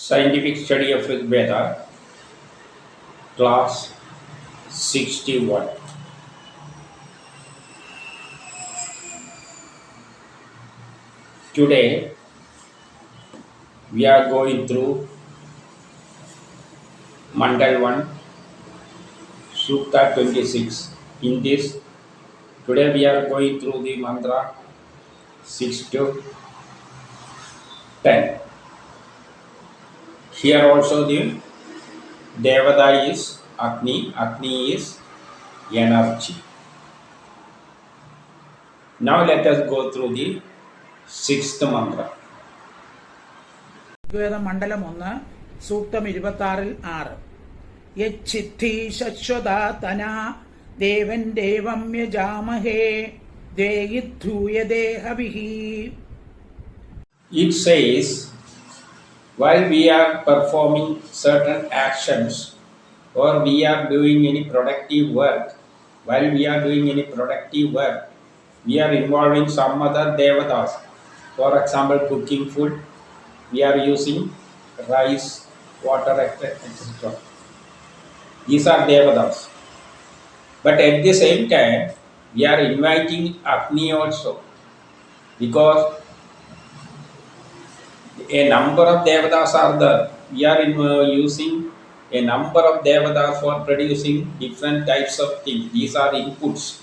Scientific study of RIG VEDA, class 61. Today we are going through Mandal 1, Sooktha-26. In this, today we are going through the mantra 6 to 10. Here also the Devada is Agni, Agni is energy. Now let us go through the 6th mantra. RIGVEDA-Mandal-1 Sooktha-26 Yachithishashwadhatana Devan Devam Yajamahe Deyidhuyadehavihi. It says, while we are performing certain actions or we are doing any productive work, we are involving some other devatas. For example, cooking food, we are using rice, water, etc. These are devatas. But at the same time, we are inviting Agni also, because a number of devatas are there. We are using a number of devatas for producing different types of things. These are inputs.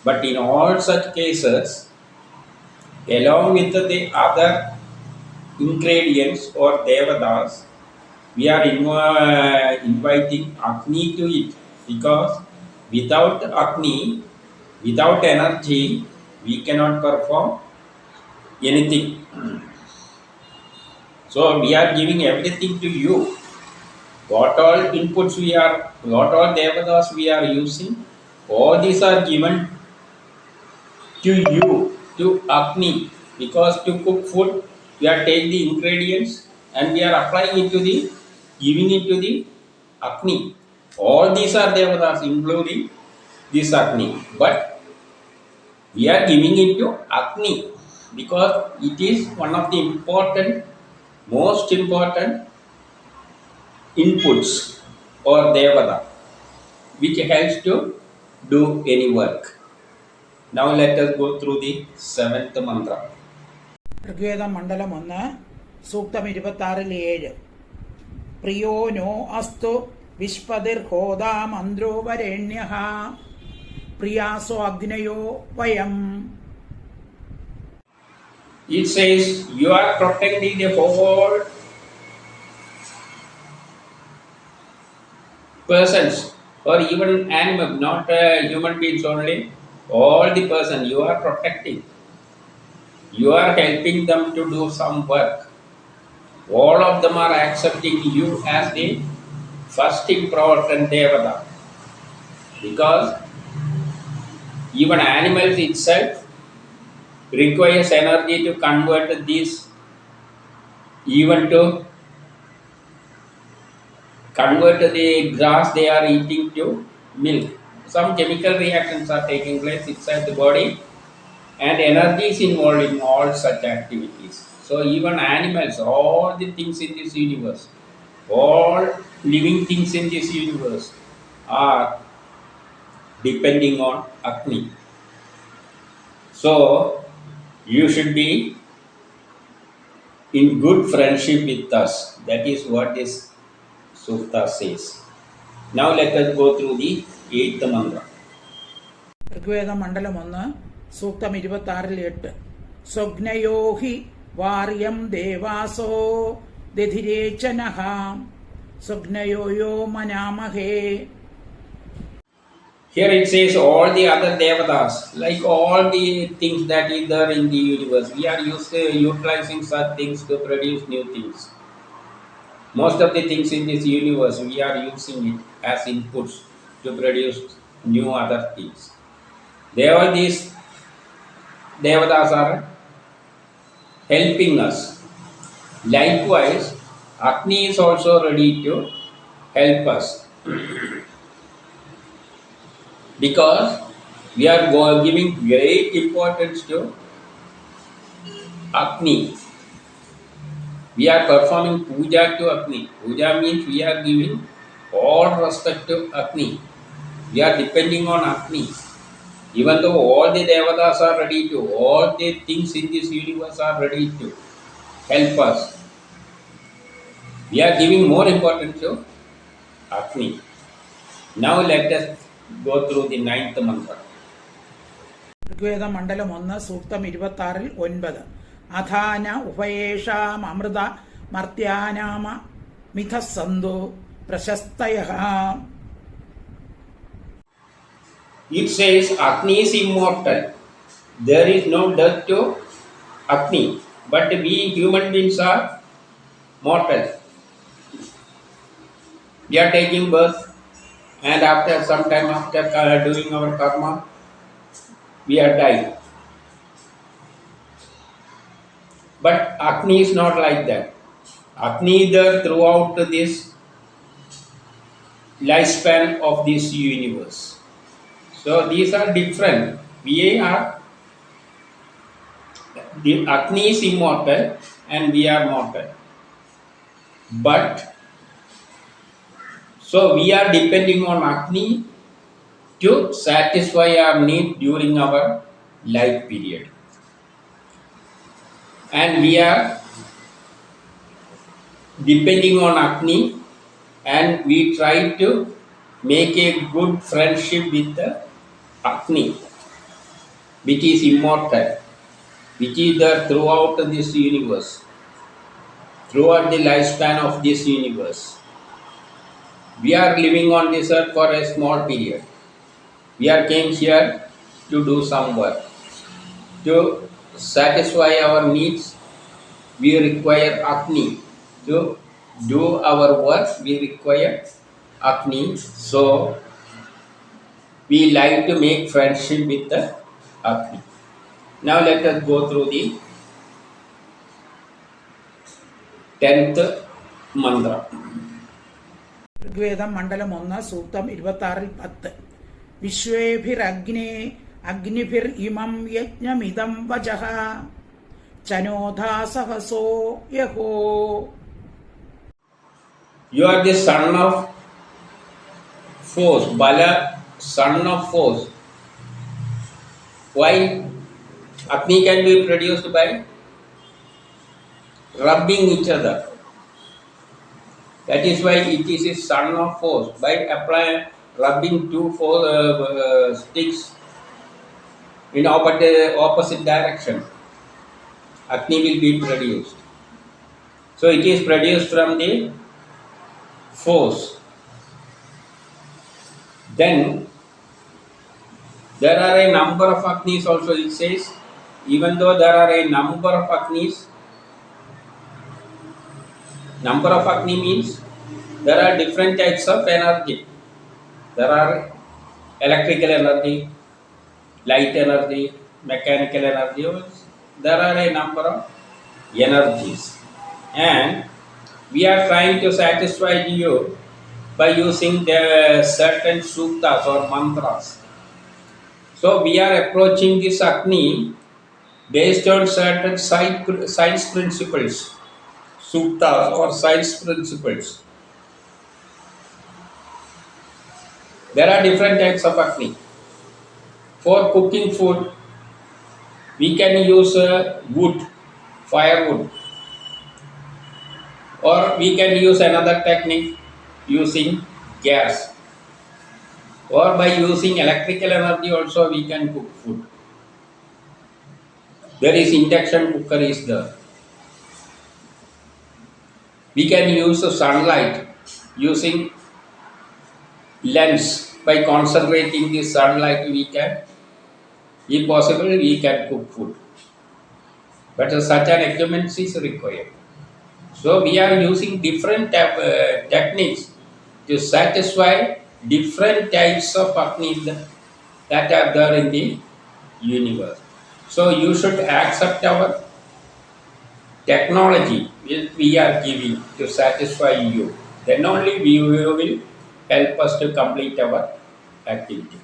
But in all such cases, along with the other ingredients or devatas, we are inviting Agni to it, because without Agni, without energy, we cannot perform anything. So we are giving everything to you. What all inputs what all devatas we are using, all these are given to you, to Agni, because to cook food, we are taking the ingredients and we are applying it to giving it to the Agni. All these are devatas, including this Agni. But we are giving it to Agni because it is one of the most important inputs or devata which helps to do any work. Now let us go through the 7th mantra. RIGVEDA-Mandal-1 Sooktha-26 Priyo no astu Vishpadir-hoda mandro varenyaha Priyaso agnayo vayam. It says you are protecting the whole persons or even animals, not human beings only. All the person you are protecting. You are helping them to do some work. All of them are accepting you as the first important devata, because even animals itself requires energy to convert this, even to convert the grass they are eating to milk. Some chemical reactions are taking place inside the body and energy is involved in all such activities. So even animals, all the things in this universe, all living things in this universe are depending on Agni. So you should be in good friendship with us. That is what this Sooktha says. Now let us go through the 8th mantra. RIGVEDA-Mandal-1 Sooktha-26 Sognayohi Varyam Devaso Dedhirechanaha Sognayoyo Manamahe. Here it says all the other devatas, like all the things that is there in the universe, we are utilizing such things to produce new things. Most of the things in this universe, we are using it as inputs to produce new other things. All these devatas are helping us. Likewise, Agni is also ready to help us. Because we are giving great importance to Agni. We are performing puja to Agni. Puja means we are giving all respect to Agni. We are depending on Agni. Even though all the Devatas are ready to, all the things in this universe are ready to help us, we are giving more importance to Agni. Now let us go through the ninth mantra. Rigveda മണ്ഡലം 1 സൂക്തം 26-9. അഥാന ഉപയേഷാം Amrita മർത്യാനാമ മിഥസ്സന്തു പ്രശസ്തയഃ. It says Agni is immortal. There is no death to Agni. But we human beings are mortal. We are taking birth, and after some time after doing our karma, we are dying. But Agni is not like that. Agni is there throughout this lifespan of this universe. So these are different. The Agni is immortal and we are mortal. But so we are depending on Agni to satisfy our need during our life period. And we are depending on Agni, and we try to make a good friendship with the Agni, which is immortal, which is there throughout this universe, throughout the lifespan of this universe. We are living on this earth for a small period. We are came here to do some work. To satisfy our needs, we require Agni. To do our work, we require Agni. So we like to make friendship with the Agni. Now let us go through the 10th mantra. ഋഗ്വേദം മണ്ഡലം 1 സൂക്തം 26-10. വിശ്വേഭിരഗ്നേ അഗ്നിഭിർ ഇമം യജ്ഞമിദം വചഃ ചനോധാ സഹസോ യഹോ. You are the son of force, Bala, son of force. Why? Agni can be produced by rubbing each other. That is why it is a son of force. By applying, rubbing two sticks in opposite direction, Agni will be produced. So it is produced from the force. Then there are a number of Agnis also. It says, even though there are a number of Agnis, number of Agni means there are different types of energy. There are electrical energy, light energy, mechanical energy. There are a number of energies, and we are trying to satisfy you by using the certain Sookthas or Mandras. So we are approaching this Agni based on certain science principles, Sookthas or science principles. There are different types of Agni. For cooking food, we can use wood, firewood, or we can use another technique using gas, or by using electrical energy also we can cook food. There is induction cooker is there. We can use sunlight using lens. By concentrating the sunlight, we can, if possible, we can cook food. But such an equipment is required. So we are using different techniques to satisfy different types of Agni that are there in the universe. So you should accept our technology which we are giving to satisfy you. Then only we will help us to complete our activity.